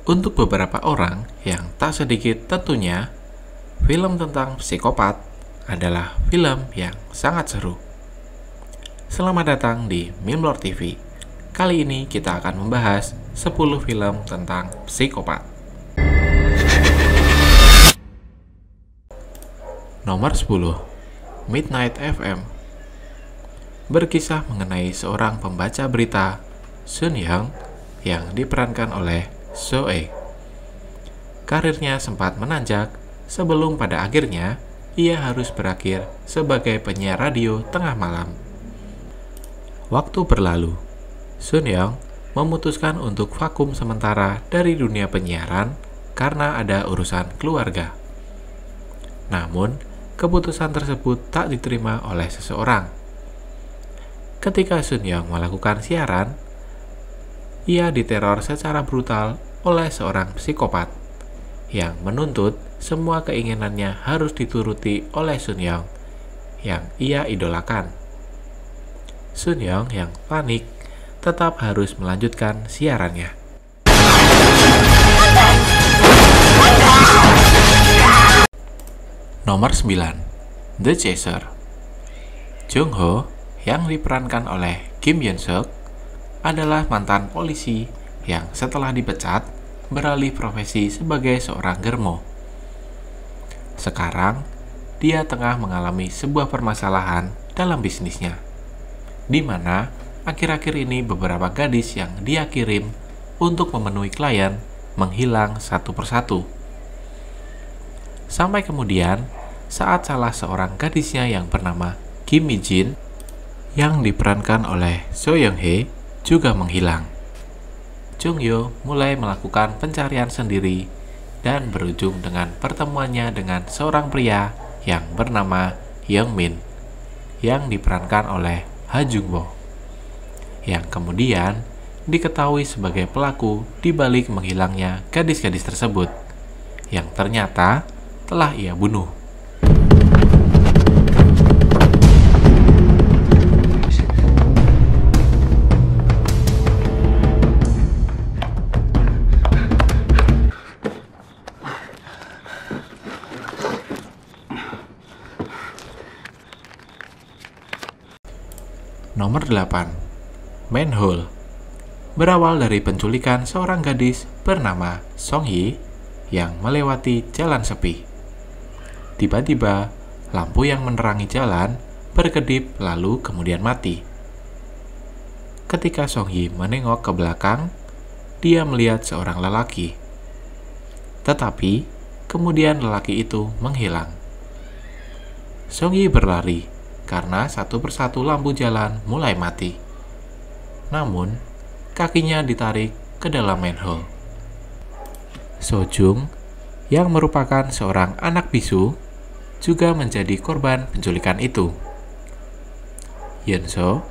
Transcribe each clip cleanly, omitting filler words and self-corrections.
Untuk beberapa orang yang tak sedikit tentunya, film tentang psikopat adalah film yang sangat seru. Selamat datang di Mimlor TV. Kali ini kita akan membahas 10 film tentang psikopat. Nomor 10, Midnight FM. Berkisah mengenai seorang pembaca berita, Sun Young, yang diperankan oleh So Ae. Karirnya sempat menanjak sebelum pada akhirnya ia harus berakhir sebagai penyiar radio tengah malam. Waktu berlalu, Sun Young memutuskan untuk vakum sementara dari dunia penyiaran karena ada urusan keluarga. Namun, keputusan tersebut tak diterima oleh seseorang. Ketika Sun Young melakukan siaran, ia diteror secara brutal oleh seorang psikopat yang menuntut semua keinginannya harus dituruti oleh Sun Young yang ia idolakan. Sun Young yang panik tetap harus melanjutkan siarannya. Nomor 9, The Chaser. Jung Ho yang diperankan oleh Kim Yeon Suk adalah mantan polisi yang setelah dipecat beralih profesi sebagai seorang germo. Sekarang, dia tengah mengalami sebuah permasalahan dalam bisnisnya, di mana akhir-akhir ini beberapa gadis yang dia kirim untuk memenuhi klien menghilang satu persatu. Sampai kemudian, saat salah seorang gadisnya yang bernama Kim Mi Jin yang diperankan oleh So Young Hae juga menghilang. Jung Yo mulai melakukan pencarian sendiri dan berujung dengan pertemuannya dengan seorang pria yang bernama Young Min yang diperankan oleh Ha Jung Wo, yang kemudian diketahui sebagai pelaku di balik menghilangnya gadis-gadis tersebut yang ternyata telah ia bunuh. Nomor 8, Manhole. Berawal dari penculikan seorang gadis bernama Song Hye yang melewati jalan sepi. Tiba-tiba, lampu yang menerangi jalan berkedip lalu kemudian mati. Ketika Song Hye menengok ke belakang, dia melihat seorang lelaki. Tetapi, kemudian lelaki itu menghilang. Song Hye berlari karena satu persatu lampu jalan mulai mati. Namun, kakinya ditarik ke dalam manhole. So Jung, yang merupakan seorang anak bisu, juga menjadi korban penculikan itu. Yeon So,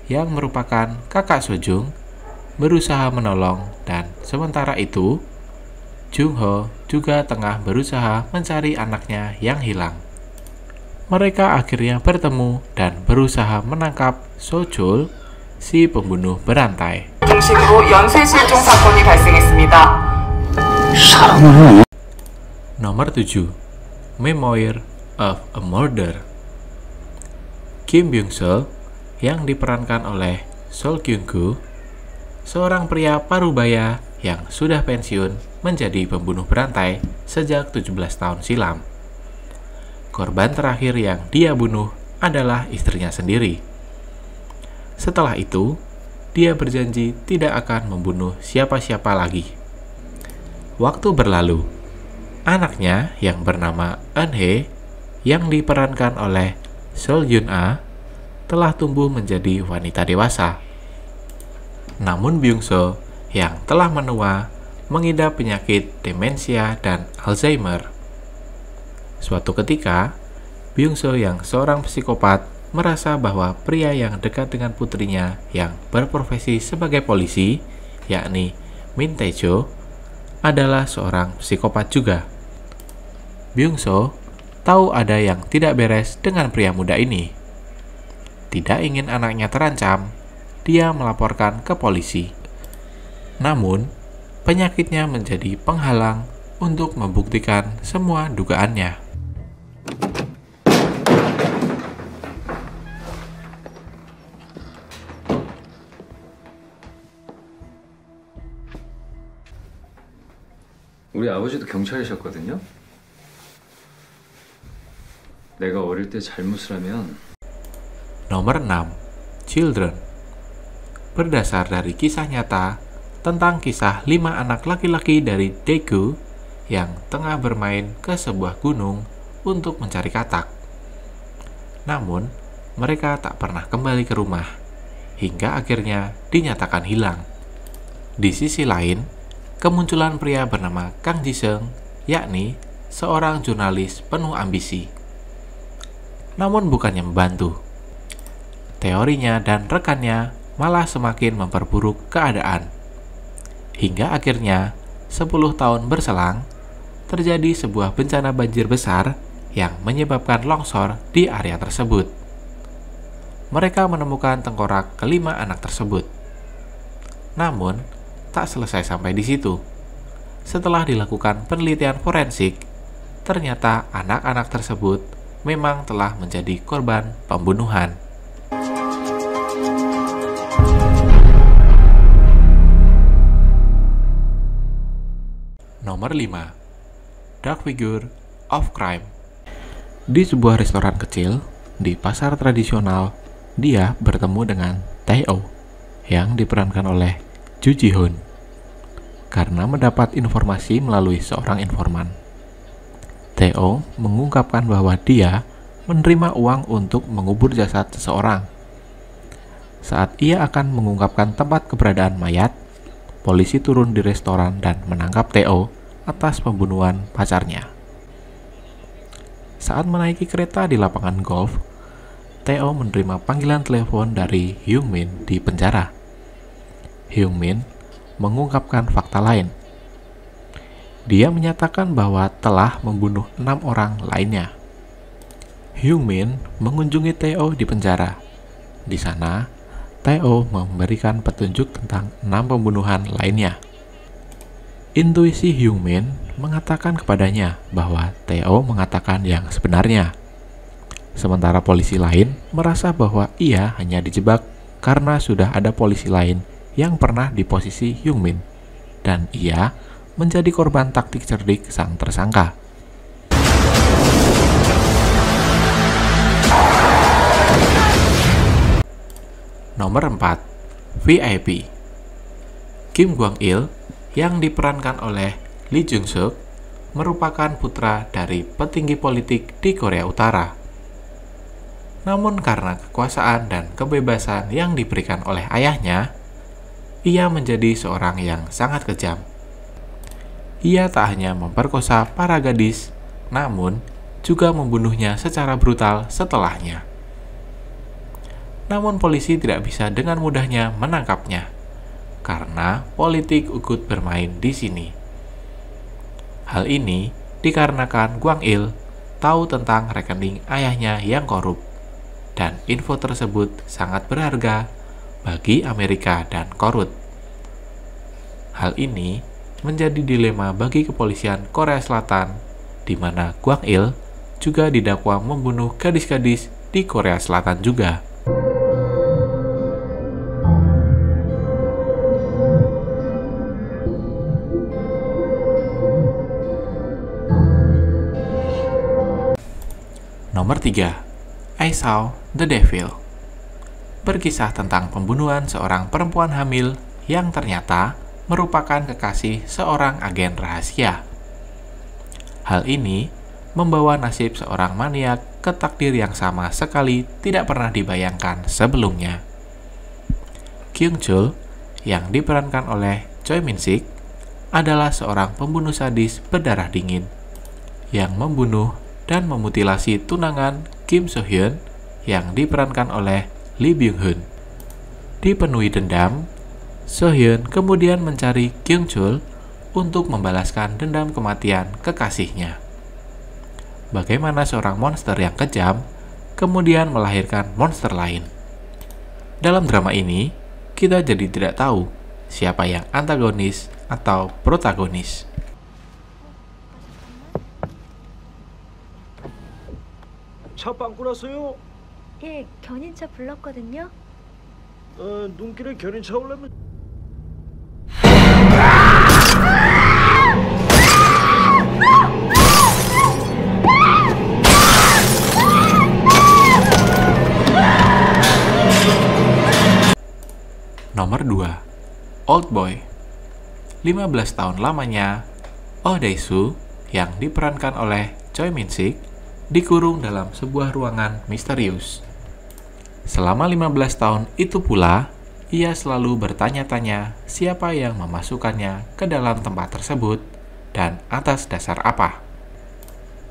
yang merupakan kakak So Jung, berusaha menolong dan sementara itu, Jung Ho juga tengah berusaha mencari anaknya yang hilang. Mereka akhirnya bertemu dan berusaha menangkap So Chul, si pembunuh berantai. Nomor 7, Memoir of a Murder. Kim Byung Sul yang diperankan oleh Sol Kyung Gu, seorang pria parubaya yang sudah pensiun menjadi pembunuh berantai sejak 17 tahun silam. Korban terakhir yang dia bunuh adalah istrinya sendiri. Setelah itu, dia berjanji tidak akan membunuh siapa-siapa lagi. Waktu berlalu, anaknya yang bernama Eun Hye yang diperankan oleh Sol Yun A telah tumbuh menjadi wanita dewasa. Namun Byung So yang telah menua mengidap penyakit demensia dan Alzheimer. Suatu ketika, Byung So yang seorang psikopat merasa bahwa pria yang dekat dengan putrinya yang berprofesi sebagai polisi, yakni Min Tae-jo, adalah seorang psikopat juga. Byung So tahu ada yang tidak beres dengan pria muda ini. Tidak ingin anaknya terancam, dia melaporkan ke polisi. Namun, penyakitnya menjadi penghalang untuk membuktikan semua dugaannya. 우리 아버지도 경찰이셨거든요. 내가 어릴 때 잘못을 하면 Nomor 6. Children. Berdasar dari kisah nyata tentang kisah 5 anak laki-laki dari Daegu yang tengah bermain ke sebuah gunung untuk mencari katak. Namun, mereka tak pernah kembali ke rumah, hingga akhirnya dinyatakan hilang. Di sisi lain, kemunculan pria bernama Kang Ji-seung, yakni seorang jurnalis penuh ambisi. Namun bukannya membantu. Teorinya dan rekannya malah semakin memperburuk keadaan. Hingga akhirnya, 10 tahun berselang, terjadi sebuah bencana banjir besar yang menyebabkan longsor di area tersebut. Mereka menemukan tengkorak kelima anak tersebut. Namun, tak selesai sampai di situ. Setelah dilakukan penelitian forensik, ternyata anak-anak tersebut memang telah menjadi korban pembunuhan. Nomor 5. Dark Figure of Crime. Di sebuah restoran kecil di pasar tradisional, dia bertemu dengan Tae-oh yang diperankan oleh Ju Ji-hoon karena mendapat informasi melalui seorang informan. Tae-oh mengungkapkan bahwa dia menerima uang untuk mengubur jasad seseorang. Saat ia akan mengungkapkan tempat keberadaan mayat, polisi turun di restoran dan menangkap Tae-oh atas pembunuhan pacarnya. Saat menaiki kereta di lapangan golf, Tae-oh menerima panggilan telepon dari Hyung-min di penjara. Hyung-min mengungkapkan fakta lain. Dia menyatakan bahwa telah membunuh 6 orang lainnya. Hyung-min mengunjungi Tae-oh di penjara. Di sana, Tae-oh memberikan petunjuk tentang 6 pembunuhan lainnya. Intuisi Hyung-min mengatakan kepadanya bahwa Tae-oh mengatakan yang sebenarnya. Sementara polisi lain merasa bahwa ia hanya dijebak karena sudah ada polisi lain yang pernah di posisi Hyung-min, dan ia menjadi korban taktik cerdik sang tersangka. Nomor 4. VIP. Kim Kwang-il yang diperankan oleh Lee Jung-suk merupakan putra dari petinggi politik di Korea Utara. Namun karena kekuasaan dan kebebasan yang diberikan oleh ayahnya, ia menjadi seorang yang sangat kejam. Ia tak hanya memperkosa para gadis, namun juga membunuhnya secara brutal setelahnya. Namun polisi tidak bisa dengan mudahnya menangkapnya, karena politik ikut bermain di sini. Hal ini dikarenakan Kwang-il tahu tentang rekening ayahnya yang korup, dan info tersebut sangat berharga bagi Amerika dan Korut. Hal ini menjadi dilema bagi kepolisian Korea Selatan, di mana Kwang-il juga didakwa membunuh gadis-gadis di Korea Selatan juga. Nomor 3. I Saw the Devil. Berkisah tentang pembunuhan seorang perempuan hamil yang ternyata merupakan kekasih seorang agen rahasia. Hal ini membawa nasib seorang maniak ke takdir yang sama sekali tidak pernah dibayangkan sebelumnya. Kyung-chul yang diperankan oleh Choi Min-sik adalah seorang pembunuh sadis berdarah dingin yang membunuh dan memutilasi tunangan Kim So-hyun yang diperankan oleh Lee Byung-hun. Dipenuhi dendam, So-hyun kemudian mencari Kyung-chul untuk membalaskan dendam kematian kekasihnya. Bagaimana seorang monster yang kejam kemudian melahirkan monster lain. Dalam drama ini, kita jadi tidak tahu siapa yang antagonis atau protagonis. 차 빵꾸 났어요? 예, 견인차 불렀거든요. 눈길에 견인차 오려면 Nomor 2. Old Boy. 15 tahun lamanya, Oh Dae-soo yang diperankan oleh Choi Min-sik dikurung dalam sebuah ruangan misterius. Selama 15 tahun itu pula, ia selalu bertanya-tanya siapa yang memasukkannya ke dalam tempat tersebut dan atas dasar apa.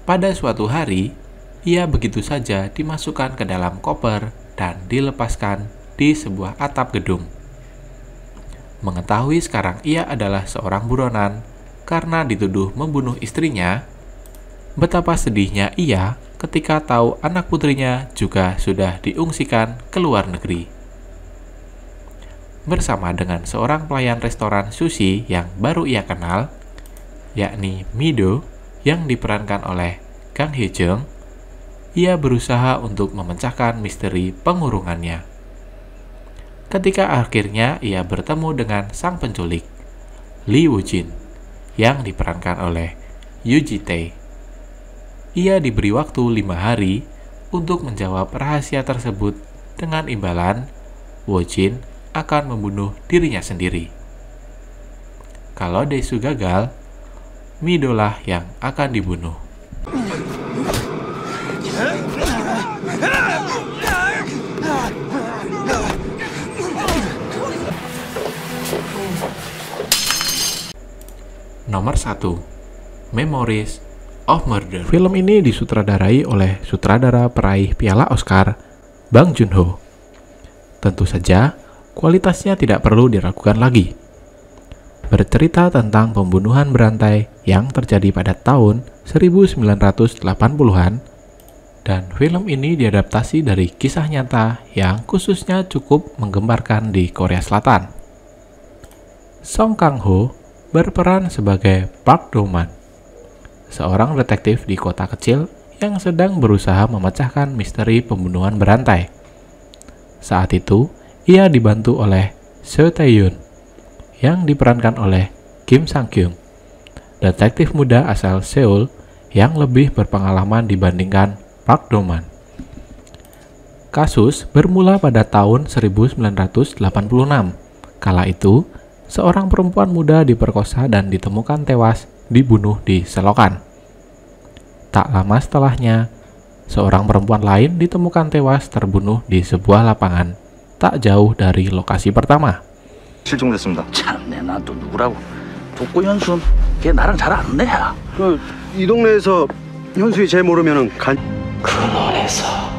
Pada suatu hari, ia begitu saja dimasukkan ke dalam koper dan dilepaskan di sebuah atap gedung. Mengetahui sekarang ia adalah seorang buronan karena dituduh membunuh istrinya, betapa sedihnya ia ketika tahu anak putrinya juga sudah diungsikan ke luar negeri. Bersama dengan seorang pelayan restoran sushi yang baru ia kenal, yakni Mido yang diperankan oleh Kang Hye-jung, ia berusaha untuk memecahkan misteri pengurungannya. Ketika akhirnya ia bertemu dengan sang penculik, Lee Woo-jin, yang diperankan oleh Yoo Ji-tae. Ia diberi waktu 5 hari untuk menjawab rahasia tersebut dengan imbalan Woo-jin akan membunuh dirinya sendiri. Kalau Dae-soo gagal, Mido lah yang akan dibunuh. Nomor 1. Memories of Murder. Film ini disutradarai oleh sutradara peraih Piala Oscar, Bang Joon-ho. Tentu saja, kualitasnya tidak perlu diragukan lagi. Bercerita tentang pembunuhan berantai yang terjadi pada tahun 1980-an, dan film ini diadaptasi dari kisah nyata yang khususnya cukup menggembarkan di Korea Selatan. Song Kang-ho berperan sebagai Park Do-man, seorang detektif di kota kecil yang sedang berusaha memecahkan misteri pembunuhan berantai. Saat itu, ia dibantu oleh Seo Tae-yoon, yang diperankan oleh Kim Sang-kyung, detektif muda asal Seoul yang lebih berpengalaman dibandingkan Park Do-man. Kasus bermula pada tahun 1986. Kala itu, seorang perempuan muda diperkosa dan ditemukan tewas dibunuh di selokan. Tak lama setelahnya, seorang perempuan lain ditemukan tewas terbunuh di sebuah lapangan tak jauh dari lokasi pertama. 실종됐습니다. 참내 난 또 누구라고? 독고 현순 걔 나랑 잘 아는 애야. 이 동네에서 현수이 쟤 모르면은 그 논에서